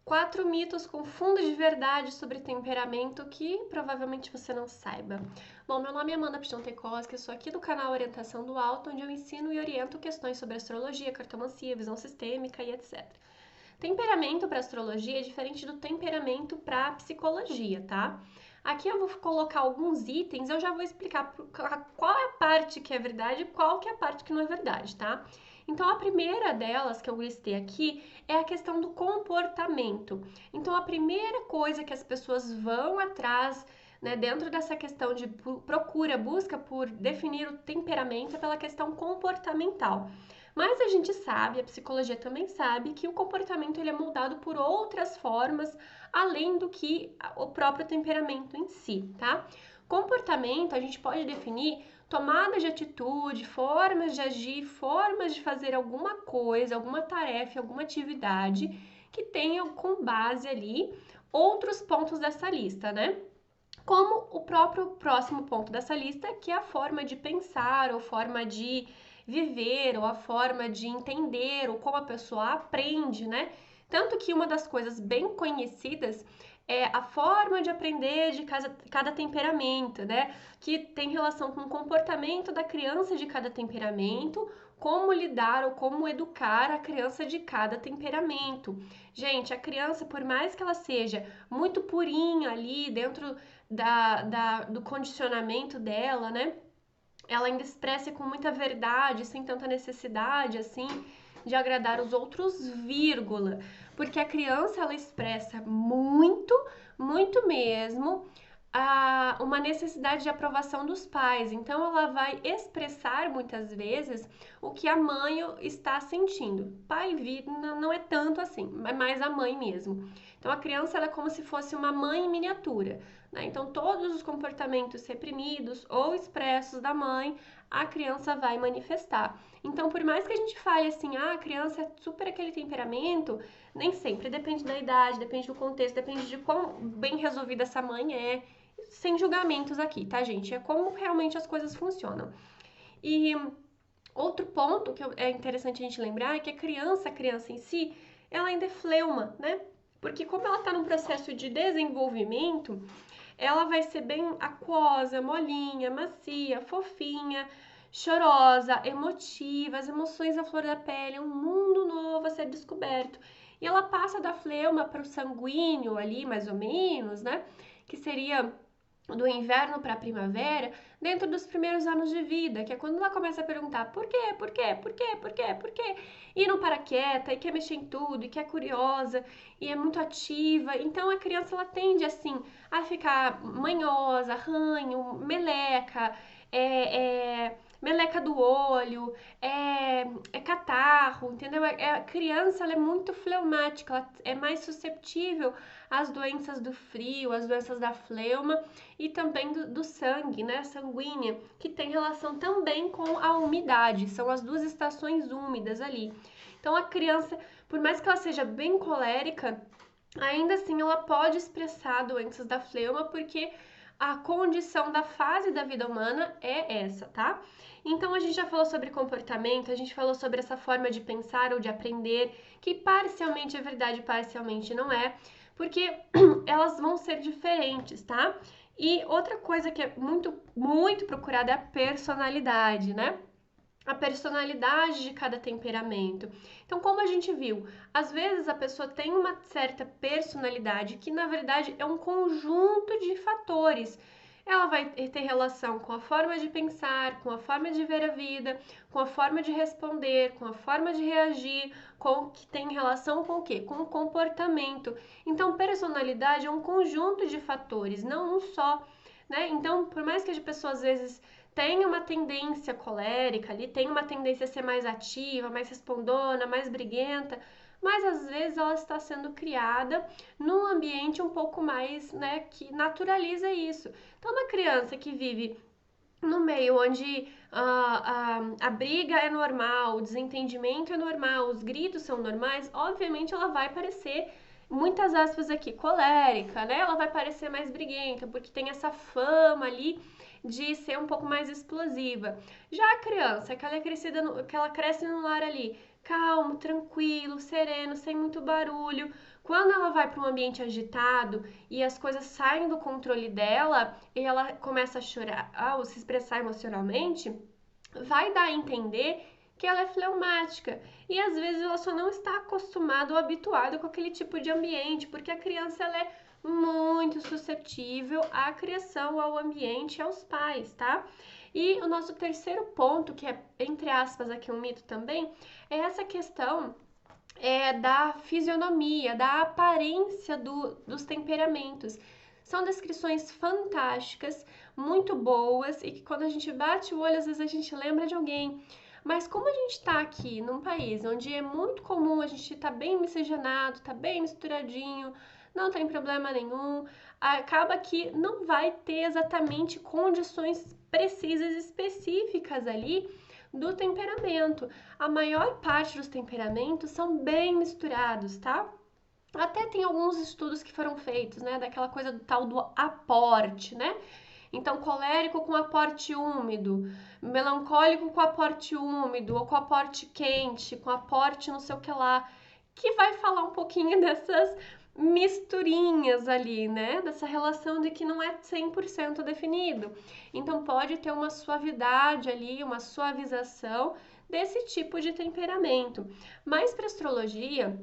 4 mitos com fundo de verdade sobre temperamento que provavelmente você não saiba. Bom, meu nome é Amanda Pichon-Tecoski, eu sou aqui do canal Orientação do Alto, onde eu ensino e oriento questões sobre astrologia, cartomancia, visão sistêmica e etc. Temperamento para astrologia é diferente do temperamento para psicologia, tá? Aqui eu vou colocar alguns itens, eu já vou explicar qual é a parte que é verdade e qual que é a parte que não é verdade, tá? Então, a primeira delas que eu listei aqui é a questão do comportamento. Então, a primeira coisa que as pessoas vão atrás, né, dentro dessa questão de busca por definir o temperamento é pela questão comportamental. Mas a gente sabe, a psicologia também sabe, que o comportamento ele é moldado por outras formas, além do que o próprio temperamento em si, tá? Comportamento a gente pode definir tomadas de atitude, formas de agir, formas de fazer alguma coisa, alguma tarefa, alguma atividade que tenha com base ali outros pontos dessa lista, né? Como o próprio próximo ponto dessa lista, que é a forma de pensar, ou forma de viver, ou a forma de entender, ou como a pessoa aprende, né? Tanto que uma das coisas bem conhecidas é a forma de aprender de cada temperamento, né? Que tem relação com o comportamento da criança de cada temperamento, como lidar ou como educar a criança de cada temperamento. Gente, a criança, por mais que ela seja muito purinha ali dentro do condicionamento dela, né? Ela ainda expressa com muita verdade, sem tanta necessidade, assim, de agradar os outros, vírgula. Porque a criança, ela expressa muito, muito mesmo, uma necessidade de aprovação dos pais. Então, ela vai expressar muitas vezes o que a mãe está sentindo. Pai não é tanto assim, é mais a mãe mesmo. Então, a criança ela é como se fosse uma mãe em miniatura. Né? Então, todos os comportamentos reprimidos ou expressos da mãe, a criança vai manifestar. Então, por mais que a gente fale assim, a criança é super aquele temperamento, nem sempre. Depende da idade, depende do contexto, depende de quão bem resolvida essa mãe é. Sem julgamentos aqui, tá, gente? É como realmente as coisas funcionam. E outro ponto que é interessante a gente lembrar é que a criança em si, ela ainda é fleuma, né? Porque como ela está num processo de desenvolvimento, ela vai ser bem aquosa, molinha, macia, fofinha, chorosa, emotiva, as emoções à flor da pele, um mundo novo a ser descoberto. E ela passa da fleuma para o sanguíneo ali, mais ou menos, né? Que seria do inverno para a primavera, dentro dos primeiros anos de vida, que é quando ela começa a perguntar por quê, por quê, por quê, por quê, por quê, e não para quieta, e quer mexer em tudo, e que é curiosa, e é muito ativa. Então a criança ela tende assim a ficar manhosa, ranho, meleca, meleca do olho, é catarro, entendeu? A criança ela é muito fleumática, ela é mais susceptível às doenças do frio, às doenças da fleuma e também do sangue, né? Sanguínea, que tem relação também com a umidade, são as duas estações úmidas ali. Então a criança, por mais que ela seja bem colérica, ainda assim ela pode expressar doenças da fleuma porque a condição da fase da vida humana é essa, tá? Então a gente já falou sobre comportamento, a gente falou sobre essa forma de pensar ou de aprender, que parcialmente é verdade, parcialmente não é, porque elas vão ser diferentes, tá? E outra coisa que é muito, muito procurada é a personalidade, né? A personalidade de cada temperamento. Então, como a gente viu, às vezes a pessoa tem uma certa personalidade que, na verdade, é um conjunto de fatores. Ela vai ter relação com a forma de pensar, com a forma de ver a vida, com a forma de responder, com a forma de reagir, com que tem relação com o quê? Com o comportamento. Então, personalidade é um conjunto de fatores, não um só, né? Então, por mais que a pessoa às vezes tem uma tendência colérica ali, tem uma tendência a ser mais ativa, mais respondona, mais briguenta, mas às vezes ela está sendo criada num ambiente um pouco mais, né, que naturaliza isso. Então, uma criança que vive no meio onde a briga é normal, o desentendimento é normal, os gritos são normais, obviamente ela vai parecer, muitas aspas aqui, colérica, né? Ela vai parecer mais briguenta, porque tem essa fama ali de ser um pouco mais explosiva. Já a criança, que ela é crescida, que ela cresce num lar ali calmo, tranquilo, sereno, sem muito barulho. Quando ela vai para um ambiente agitado e as coisas saem do controle dela e ela começa a chorar, ou se expressar emocionalmente, vai dar a entender que ela é fleumática e às vezes ela só não está acostumada ou habituada com aquele tipo de ambiente, porque a criança ela é muito suscetível à criação, ao ambiente e aos pais, tá? E o nosso terceiro ponto, que é, entre aspas, aqui um mito também, é essa questão da fisionomia, da aparência dos temperamentos. São descrições fantásticas, muito boas e que quando a gente bate o olho, às vezes a gente lembra de alguém. Mas como a gente está aqui num país onde é muito comum a gente estar bem miscigenado, tá bem misturadinho, não tem problema nenhum, acaba que não vai ter exatamente condições precisas, específicas ali do temperamento. A maior parte dos temperamentos são bem misturados, tá? Até tem alguns estudos que foram feitos, né, daquela coisa do tal do aporte, né? Então, colérico com aporte úmido, melancólico com aporte úmido, ou com aporte quente, com aporte não sei o que lá, que vai falar um pouquinho dessas misturinhas ali, né? Dessa relação de que não é 100% definido. Então, pode ter uma suavidade ali, uma suavização desse tipo de temperamento. Mas para astrologia,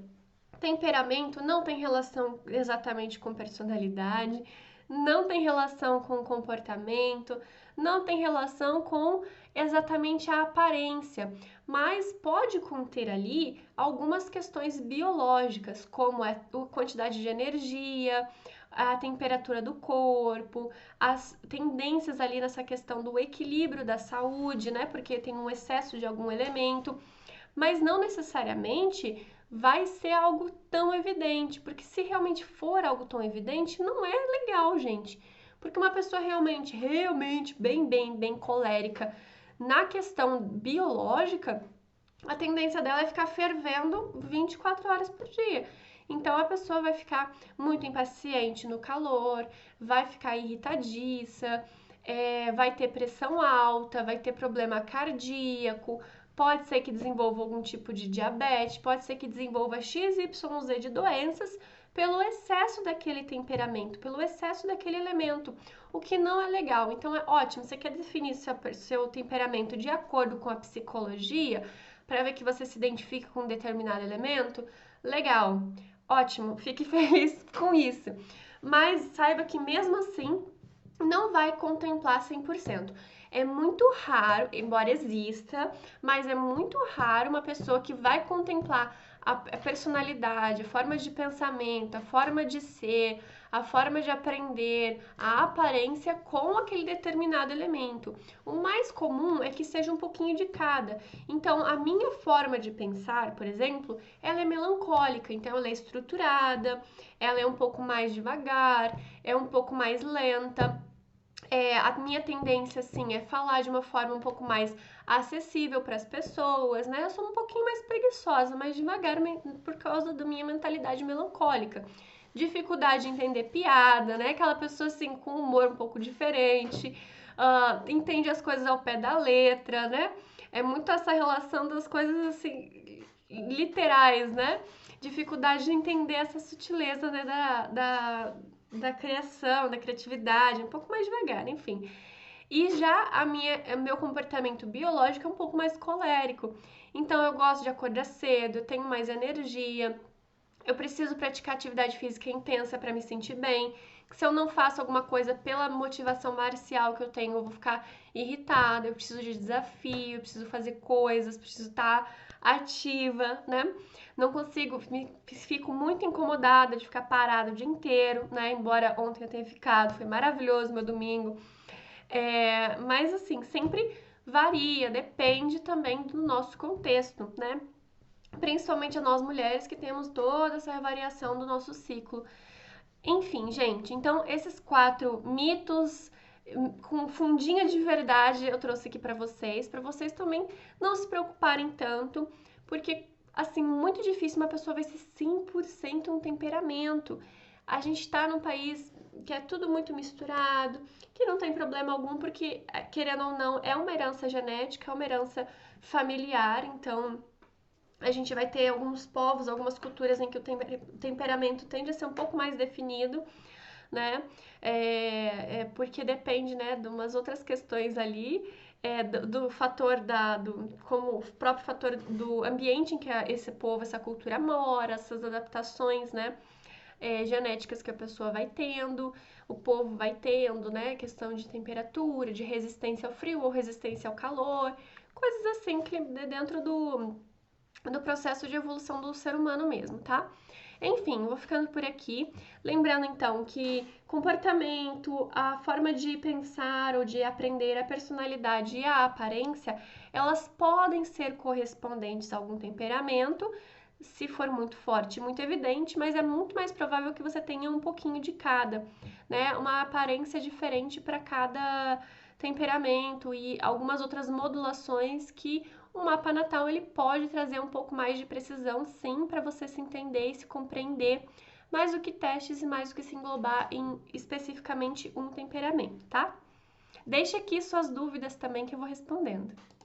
temperamento não tem relação exatamente com personalidade, não tem relação com comportamento, não tem relação com exatamente a aparência, mas pode conter ali algumas questões biológicas, como a quantidade de energia, a temperatura do corpo, as tendências ali nessa questão do equilíbrio da saúde, né? Porque tem um excesso de algum elemento, mas não necessariamente vai ser algo tão evidente, porque se realmente for algo tão evidente, não é legal, gente. Porque uma pessoa realmente bem colérica na questão biológica, a tendência dela é ficar fervendo 24 horas por dia. Então a pessoa vai ficar muito impaciente no calor, vai ficar irritadiça, vai ter pressão alta, vai ter problema cardíaco, pode ser que desenvolva algum tipo de diabetes, pode ser que desenvolva XYZ de doenças pelo excesso daquele temperamento, pelo excesso daquele elemento, o que não é legal. Então é ótimo, você quer definir seu temperamento de acordo com a psicologia, para ver que você se identifica com um determinado elemento? Legal, ótimo, fique feliz com isso. Mas saiba que mesmo assim não vai contemplar 100%. É muito raro, embora exista, mas é muito raro uma pessoa que vai contemplar a personalidade, a forma de pensamento, a forma de ser, a forma de aprender, a aparência com aquele determinado elemento. O mais comum é que seja um pouquinho de cada. Então, a minha forma de pensar, por exemplo, ela é melancólica, então ela é estruturada, ela é um pouco mais devagar, é um pouco mais lenta. A minha tendência, assim, é falar de uma forma um pouco mais acessível para as pessoas, né? Eu sou um pouquinho mais preguiçosa, mais devagar por causa da minha mentalidade melancólica. Dificuldade de entender piada, né? Aquela pessoa, assim, com humor um pouco diferente, entende as coisas ao pé da letra, né? É muito essa relação das coisas, assim, literais, né? Dificuldade de entender essa sutileza, né, da criação, da criatividade, um pouco mais devagar, enfim. E já o meu comportamento biológico é um pouco mais colérico. Então eu gosto de acordar cedo, eu tenho mais energia, eu preciso praticar atividade física intensa para me sentir bem. Se eu não faço alguma coisa pela motivação marcial que eu tenho, eu vou ficar irritada, eu preciso de desafio, eu preciso fazer coisas, preciso estar ativa, né? Não consigo, fico muito incomodada de ficar parada o dia inteiro, né? Embora ontem eu tenha ficado, foi maravilhoso meu domingo. Mas assim, sempre varia, depende também do nosso contexto, né? Principalmente a nós mulheres que temos toda essa variação do nosso ciclo. Enfim, gente, então esses 4 mitos com fundinha de verdade eu trouxe aqui para vocês também não se preocuparem tanto, porque assim, muito difícil uma pessoa vai ser 100% um temperamento. A gente tá num país que é tudo muito misturado, que não tem problema algum, porque querendo ou não, é uma herança genética, é uma herança familiar, então A gente vai ter alguns povos, algumas culturas em que o temperamento tende a ser um pouco mais definido, né? Porque depende, né, de umas outras questões ali, do fator como o próprio fator do ambiente em que esse povo, essa cultura mora, essas adaptações, né? Genéticas que a pessoa vai tendo, o povo vai tendo, né? Questão de temperatura, de resistência ao frio ou resistência ao calor, coisas assim que dentro do processo de evolução do ser humano mesmo, tá? Enfim, vou ficando por aqui. Lembrando então que comportamento, a forma de pensar ou de aprender, a personalidade e a aparência, elas podem ser correspondentes a algum temperamento, se for muito forte, muito evidente, mas é muito mais provável que você tenha um pouquinho de cada, né? Uma aparência diferente para cada temperamento e algumas outras modulações que o mapa natal ele pode trazer um pouco mais de precisão, sim, para você se entender e se compreender, mais do que testes e mais do que se englobar em especificamente um temperamento, tá? Deixe aqui suas dúvidas também que eu vou respondendo.